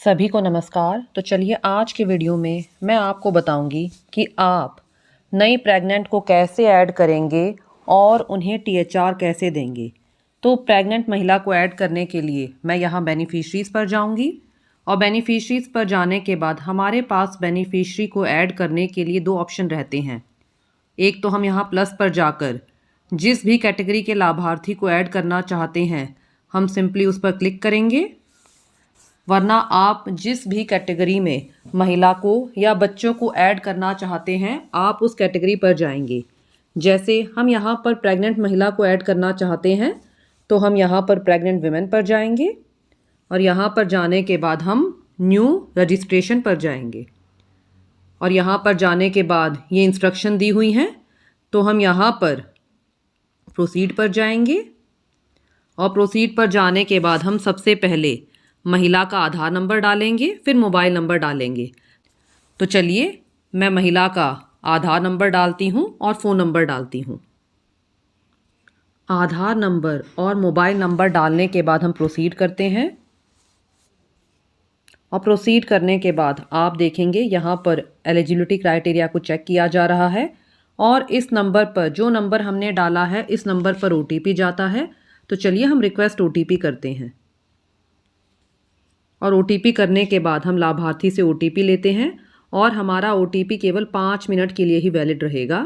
सभी को नमस्कार। तो चलिए आज के वीडियो में मैं आपको बताऊंगी कि आप नई प्रेग्नेंट को कैसे ऐड करेंगे और उन्हें टीएचआर कैसे देंगे। तो प्रेग्नेंट महिला को ऐड करने के लिए मैं यहाँ बेनिफिशरीज़ पर जाऊंगी और बेनिफिशरीज़ पर जाने के बाद हमारे पास बेनिफिशरी को ऐड करने के लिए दो ऑप्शन रहते हैं। एक तो हम यहाँ प्लस पर जाकर जिस भी कैटेगरी के लाभार्थी को ऐड करना चाहते हैं हम सिंपली उस पर क्लिक करेंगे, वरना आप जिस भी कैटेगरी में महिला को या बच्चों को ऐड करना चाहते हैं आप उस कैटेगरी पर जाएंगे। जैसे हम यहाँ पर प्रेग्नेंट महिला को ऐड करना चाहते हैं तो हम यहाँ पर प्रेग्नेंट विमेन पर जाएंगे और यहाँ पर जाने के बाद हम न्यू रजिस्ट्रेशन पर जाएंगे और यहाँ पर जाने के बाद ये इंस्ट्रक्शन दी हुई हैं तो हम यहाँ पर प्रोसीड पर जाएंगे और प्रोसीड पर जाने के बाद हम सबसे पहले महिला का आधार नंबर डालेंगे, फिर मोबाइल नंबर डालेंगे। तो चलिए मैं महिला का आधार नंबर डालती हूँ और फ़ोन नंबर डालती हूँ। आधार नंबर और मोबाइल नंबर डालने के बाद हम प्रोसीड करते हैं और प्रोसीड करने के बाद आप देखेंगे यहाँ पर एलिजिबिलिटी क्राइटेरिया को चेक किया जा रहा है और इस नंबर पर जो नंबर हमने डाला है इस नंबर पर ओटीपी जाता है। तो चलिए हम रिक्वेस्ट ओटीपी करते हैं और ओटीपी करने के बाद हम लाभार्थी से ओटीपी लेते हैं और हमारा ओटीपी केवल 5 मिनट के लिए ही वैलिड रहेगा।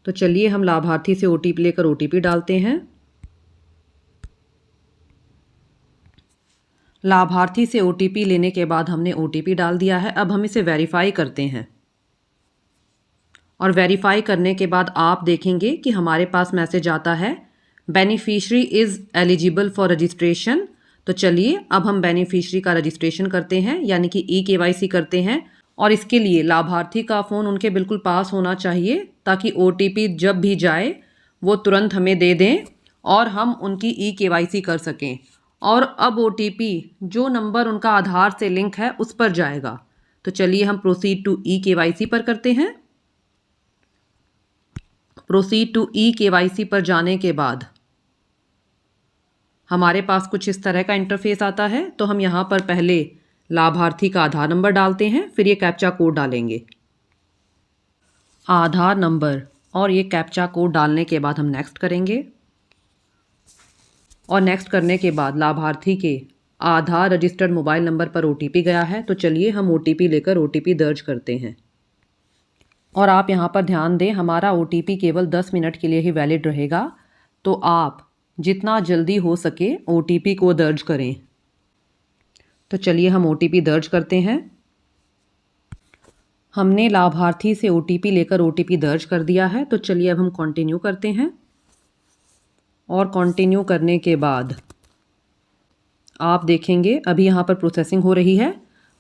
तो चलिए हम लाभार्थी से ओटीपी लेकर ओटीपी डालते हैं। लाभार्थी से ओटीपी लेने के बाद हमने ओटीपी डाल दिया है। अब हम इसे वेरीफाई करते हैं और वेरीफाई करने के बाद आप देखेंगे कि हमारे पास मैसेज आता है beneficiary is eligible for registration. तो चलिए अब हम बेनिफिशरी का रजिस्ट्रेशन करते हैं यानी कि ई-केवाईसी करते हैं और इसके लिए लाभार्थी का फ़ोन उनके बिल्कुल पास होना चाहिए ताकि ओटीपी जब भी जाए वो तुरंत हमें दे दें और हम उनकी ई-केवाईसी कर सकें। और अब ओटीपी जो नंबर उनका आधार से लिंक है उस पर जाएगा। तो चलिए हम प्रोसीड टू ई-केवाईसी पर करते हैं। प्रोसीड टू ई-केवाईसी पर जाने के बाद हमारे पास कुछ इस तरह का इंटरफेस आता है। तो हम यहाँ पर पहले लाभार्थी का आधार नंबर डालते हैं, फिर ये कैप्चा कोड डालेंगे। आधार नंबर और ये कैप्चा कोड डालने के बाद हम नेक्स्ट करेंगे और नेक्स्ट करने के बाद लाभार्थी के आधार रजिस्टर्ड मोबाइल नंबर पर ओटीपी गया है। तो चलिए हम ओटीपी लेकर ओटीपी दर्ज करते हैं और आप यहाँ पर ध्यान दें हमारा ओटीपी केवल 10 मिनट के लिए ही वैलिड रहेगा। तो आप जितना जल्दी हो सके ओटीपी को दर्ज करें। तो चलिए हम ओटीपी दर्ज करते हैं। हमने लाभार्थी से ओटीपी लेकर ओटीपी दर्ज कर दिया है। तो चलिए अब हम कंटिन्यू करते हैं और कंटिन्यू करने के बाद आप देखेंगे अभी यहाँ पर प्रोसेसिंग हो रही है।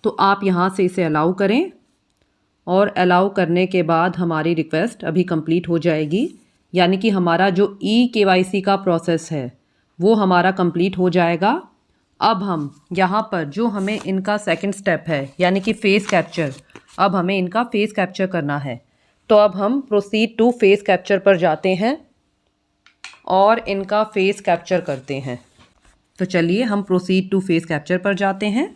तो आप यहाँ से इसे अलाउ करें और अलाउ करने के बाद हमारी रिक्वेस्ट अभी कंप्लीट हो जाएगी, यानी कि हमारा जो ई-केवाईसी का प्रोसेस है वो हमारा कंप्लीट हो जाएगा। अब हम यहाँ पर जो हमें इनका सेकंड स्टेप है यानी कि फेस कैप्चर, अब हमें इनका फेस कैप्चर करना है। तो अब हम प्रोसीड टू फेस कैप्चर पर जाते हैं और इनका फेस कैप्चर करते हैं। तो चलिए हम प्रोसीड टू फेस कैप्चर पर जाते हैं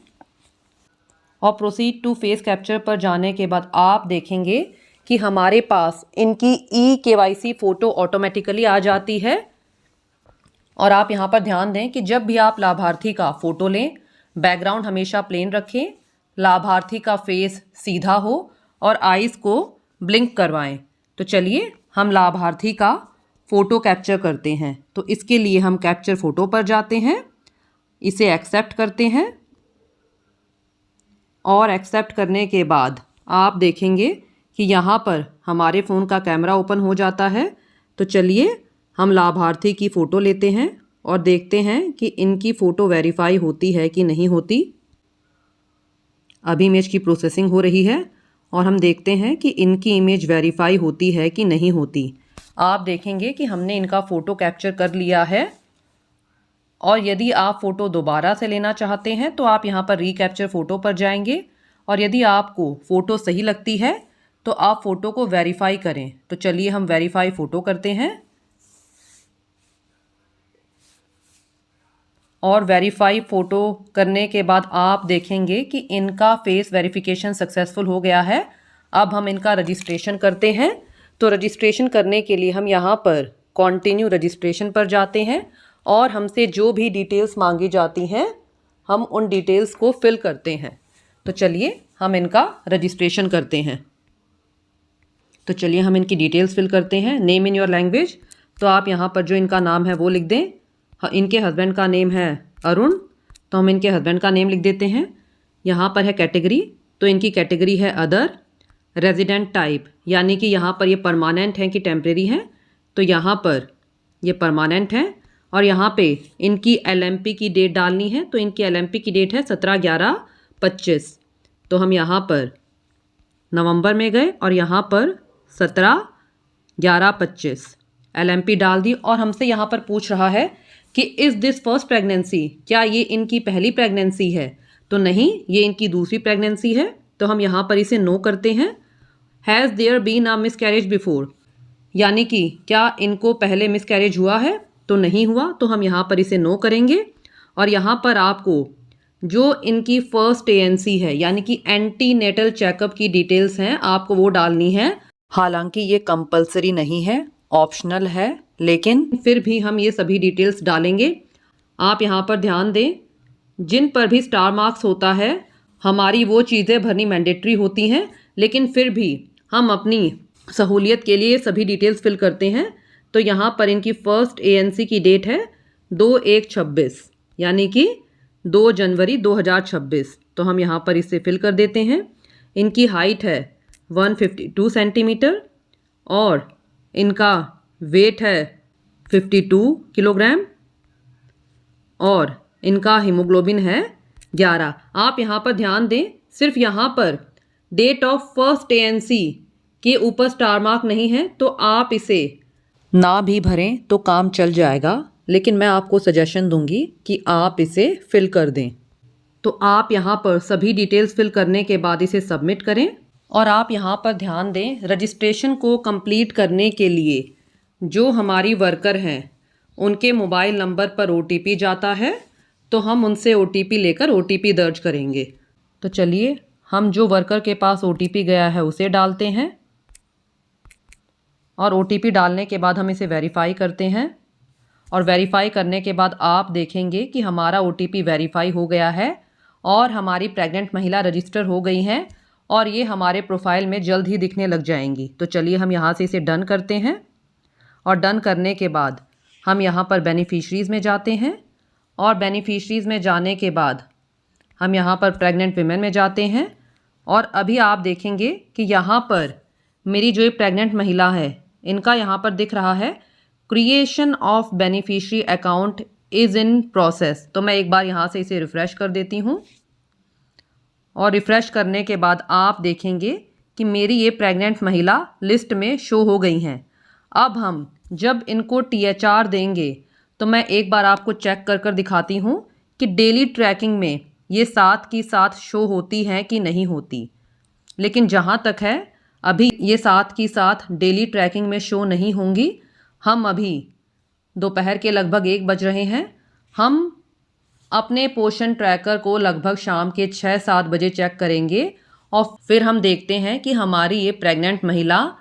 और प्रोसीड टू फेस कैप्चर पर जाने के बाद आप देखेंगे कि हमारे पास इनकी ई-केवाईसी फ़ोटो ऑटोमेटिकली आ जाती है। और आप यहाँ पर ध्यान दें कि जब भी आप लाभार्थी का फ़ोटो लें बैकग्राउंड हमेशा प्लेन रखें, लाभार्थी का फेस सीधा हो और आइज़ को ब्लिंक करवाएं। तो चलिए हम लाभार्थी का फ़ोटो कैप्चर करते हैं। तो इसके लिए हम कैप्चर फ़ोटो पर जाते हैं, इसे एक्सेप्ट करते हैं और एक्सेप्ट करने के बाद आप देखेंगे कि यहाँ पर हमारे फ़ोन का कैमरा ओपन हो जाता है। तो चलिए हम लाभार्थी की फ़ोटो लेते हैं और देखते हैं कि इनकी फ़ोटो वेरीफाई होती है कि नहीं होती। अभी इमेज की प्रोसेसिंग हो रही है और हम देखते हैं कि इनकी इमेज वेरीफाई होती है कि नहीं होती। आप देखेंगे कि हमने इनका फ़ोटो कैप्चर कर लिया है और यदि आप फ़ोटो दोबारा से लेना चाहते हैं तो आप यहाँ पर रीकैप्चर फ़ोटो पर जाएंगे और यदि आपको फ़ोटो सही लगती है तो आप फ़ोटो को वेरीफाई करें। तो चलिए हम वेरीफाई फ़ोटो करते हैं और वेरीफाई फ़ोटो करने के बाद आप देखेंगे कि इनका फेस वेरिफिकेशन सक्सेसफुल हो गया है। अब हम इनका रजिस्ट्रेशन करते हैं। तो रजिस्ट्रेशन करने के लिए हम यहाँ पर कंटिन्यू रजिस्ट्रेशन पर जाते हैं और हमसे जो भी डिटेल्स मांगी जाती हैं हम उन डिटेल्स को फिल करते हैं। तो चलिए हम इनका रजिस्ट्रेशन करते हैं। तो चलिए हम इनकी डिटेल्स फिल करते हैं। नेम इन योर लैंग्वेज, तो आप यहाँ पर जो इनका नाम है वो लिख दें। इनके हस्बैंड का नेम है अरुण, तो हम इनके हस्बैंड का नेम लिख देते हैं। यहाँ पर है कैटेगरी, तो इनकी कैटेगरी है अदर। रेजिडेंट टाइप, यानी कि यहाँ पर ये परमानेंट हैं कि टेम्परेरी हैं, तो यहाँ पर ये परमानेंट हैं। और यहाँ पे इनकी LMP की डेट डालनी है, तो इनकी LMP की डेट है 17/11/25। तो हम यहाँ पर नवंबर में गए और यहाँ पर 17/11/25 LMP डाल दी। और हमसे यहाँ पर पूछ रहा है कि इज़ दिस फर्स्ट प्रेगनेंसी, क्या ये इनकी पहली प्रेगनेंसी है? तो नहीं, ये इनकी दूसरी प्रेगनेंसी है, तो हम यहाँ पर इसे नो करते हैं। Has there been a miscarriage before, यानी कि क्या इनको पहले मिसकैरेज हुआ है? तो नहीं हुआ, तो हम यहाँ पर इसे नो करेंगे। और यहाँ पर आपको जो इनकी फर्स्ट ANC है, यानी कि एंटीनेटल चेकअप की डिटेल्स हैं, आपको वो डालनी है। हालांकि ये कंपलसरी नहीं है, ऑप्शनल है, लेकिन फिर भी हम ये सभी डिटेल्स डालेंगे। आप यहाँ पर ध्यान दें, जिन पर भी स्टार मार्क्स होता है हमारी वो चीज़ें भरनी मैंडेटरी होती हैं, लेकिन फिर भी हम अपनी सहूलियत के लिए सभी डिटेल्स फिल करते हैं। तो यहाँ पर इनकी फर्स्ट ANC की डेट है 2/1/26, यानी कि 2 जनवरी 2026। तो हम यहाँ पर इसे फिल कर देते हैं। इनकी हाइट है 152 सेंटीमीटर और इनका वेट है 52 किलोग्राम और इनका हीमोग्लोबिन है 11। आप यहाँ पर ध्यान दें, सिर्फ यहाँ पर डेट ऑफ फर्स्ट ANC के ऊपर स्टार मार्क नहीं है, तो आप इसे ना भी भरें तो काम चल जाएगा, लेकिन मैं आपको सजेशन दूंगी कि आप इसे फिल कर दें। तो आप यहाँ पर सभी डिटेल्स फिल करने के बाद इसे सबमिट करें। और आप यहाँ पर ध्यान दें, रजिस्ट्रेशन को कंप्लीट करने के लिए जो हमारी वर्कर हैं उनके मोबाइल नंबर पर OTP जाता है, तो हम उनसे OTP लेकर OTP दर्ज करेंगे। तो चलिए हम जो वर्कर के पास OTP गया है उसे डालते हैं और OTP डालने के बाद हम इसे वेरीफाई करते हैं। और वेरीफाई करने के बाद आप देखेंगे कि हमारा OTP वेरीफाई हो गया है और हमारी प्रेग्नेंट महिला रजिस्टर हो गई हैं और ये हमारे प्रोफाइल में जल्द ही दिखने लग जाएंगी। तो चलिए हम यहाँ से इसे डन करते हैं। और डन करने के बाद हम यहाँ पर बेनिफिशरीज़ में जाते हैं और बेनिफिशरीज़ में जाने के बाद हम यहाँ पर प्रेग्नेंट वीमेन में जाते हैं। और अभी आप देखेंगे कि यहाँ पर मेरी जो ये प्रेग्नेंट महिला है, इनका यहाँ पर दिख रहा है creation of beneficiary account is in process. तो मैं एक बार यहाँ से इसे रिफ़्रेश कर देती हूँ और रिफ़्रेश करने के बाद आप देखेंगे कि मेरी ये प्रेग्नेंट महिला लिस्ट में शो हो गई हैं। अब हम जब इनको THR देंगे तो मैं एक बार आपको चेक कर कर दिखाती हूँ कि डेली ट्रैकिंग में ये साथ की साथ शो होती हैं कि नहीं होती। लेकिन जहाँ तक है अभी ये साथ की साथ डेली ट्रैकिंग में शो नहीं होंगी। हम अभी दोपहर के लगभग 1 बज रहे हैं। हम अपने पोषण ट्रैकर को लगभग शाम के 6-7 बजे चेक करेंगे और फिर हम देखते हैं कि हमारी ये प्रेग्नेंट महिला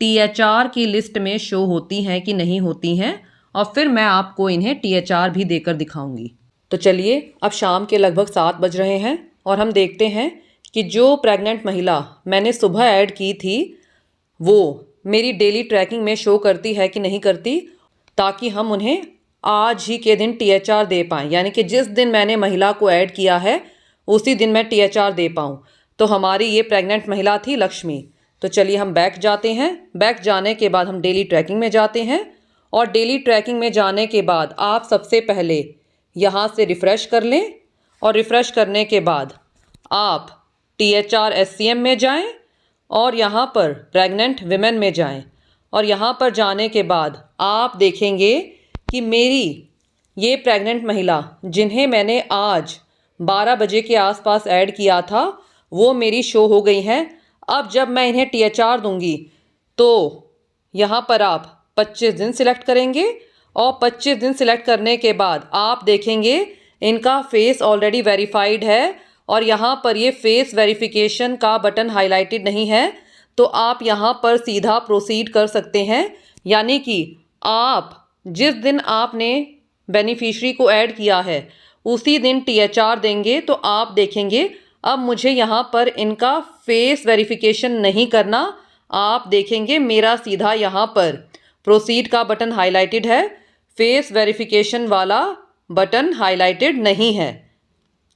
THR की लिस्ट में शो होती हैं कि नहीं होती हैं, और फिर मैं आपको इन्हें THR भी देकर दिखाऊंगी। तो चलिए अब शाम के लगभग 7 बज रहे हैं और हम देखते हैं कि जो प्रेग्नेंट महिला मैंने सुबह ऐड की थी वो मेरी डेली ट्रैकिंग में शो करती है कि नहीं करती, ताकि हम उन्हें आज ही के दिन THR दे पाएँ, यानी कि जिस दिन मैंने महिला को ऐड किया है उसी दिन मैं THR दे पाऊँ। तो हमारी ये प्रेग्नेंट महिला थी लक्ष्मी। तो चलिए हम बैक जाते हैं। बैक जाने के बाद हम डेली ट्रैकिंग में जाते हैं और डेली ट्रैकिंग में जाने के बाद आप सबसे पहले यहाँ से रिफ़्रेश कर लें और रिफ़्रेश करने के बाद आप THR SCM में जाएं और यहाँ पर प्रेग्नेंट विमेन में जाएं और यहाँ पर जाने के बाद आप देखेंगे कि मेरी ये प्रेग्नेंट महिला जिन्हें मैंने आज 12 बजे के आसपास ऐड किया था वो मेरी शो हो गई हैं। अब जब मैं इन्हें THR दूंगी तो यहाँ पर आप 25 दिन सिलेक्ट करेंगे और 25 दिन सिलेक्ट करने के बाद आप देखेंगे इनका फेस ऑलरेडी वेरीफाइड है और यहाँ पर ये फेस वेरिफिकेशन का बटन हाईलाइटेड नहीं है, तो आप यहाँ पर सीधा प्रोसीड कर सकते हैं। यानी कि आप जिस दिन आपने बेनिफिशियरी को ऐड किया है उसी दिन THR देंगे तो आप देखेंगे अब मुझे यहाँ पर इनका फेस वेरिफिकेशन नहीं करना। आप देखेंगे मेरा सीधा यहाँ पर प्रोसीड का बटन हाईलाइटेड है, फेस वेरिफिकेशन वाला बटन हाईलाइटेड नहीं है।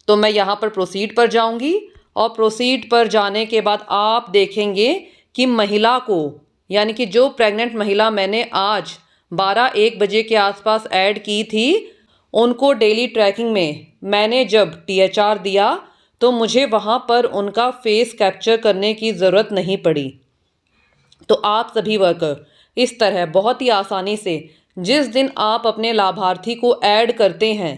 तो मैं यहाँ पर प्रोसीड पर जाऊँगी और प्रोसीड पर जाने के बाद आप देखेंगे कि महिला को, यानी कि जो प्रेग्नेंट महिला मैंने आज 12-1 बजे के आसपास ऐड की थी, उनको डेली ट्रैकिंग में मैंने जब THR दिया तो मुझे वहाँ पर उनका फेस कैप्चर करने की ज़रूरत नहीं पड़ी। तो आप सभी वर्कर इस तरह बहुत ही आसानी से जिस दिन आप अपने लाभार्थी को ऐड करते हैं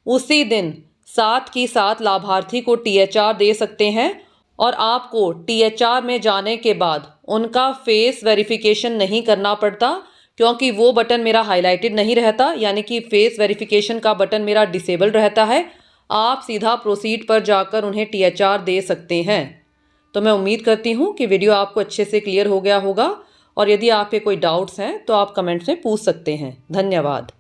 उसी दिन साथ की साथ लाभार्थी को THR दे सकते हैं और आपको THR में जाने के बाद उनका फेस वेरिफिकेशन नहीं करना पड़ता, क्योंकि वो बटन मेरा हाईलाइटेड नहीं रहता, यानी कि फेस वेरिफिकेशन का बटन मेरा डिसेबल रहता है। आप सीधा प्रोसीड पर जाकर उन्हें THR दे सकते हैं। तो मैं उम्मीद करती हूँ कि वीडियो आपको अच्छे से क्लियर हो गया होगा और यदि आपके कोई डाउट्स हैं तो आप कमेंट्स में पूछ सकते हैं। धन्यवाद।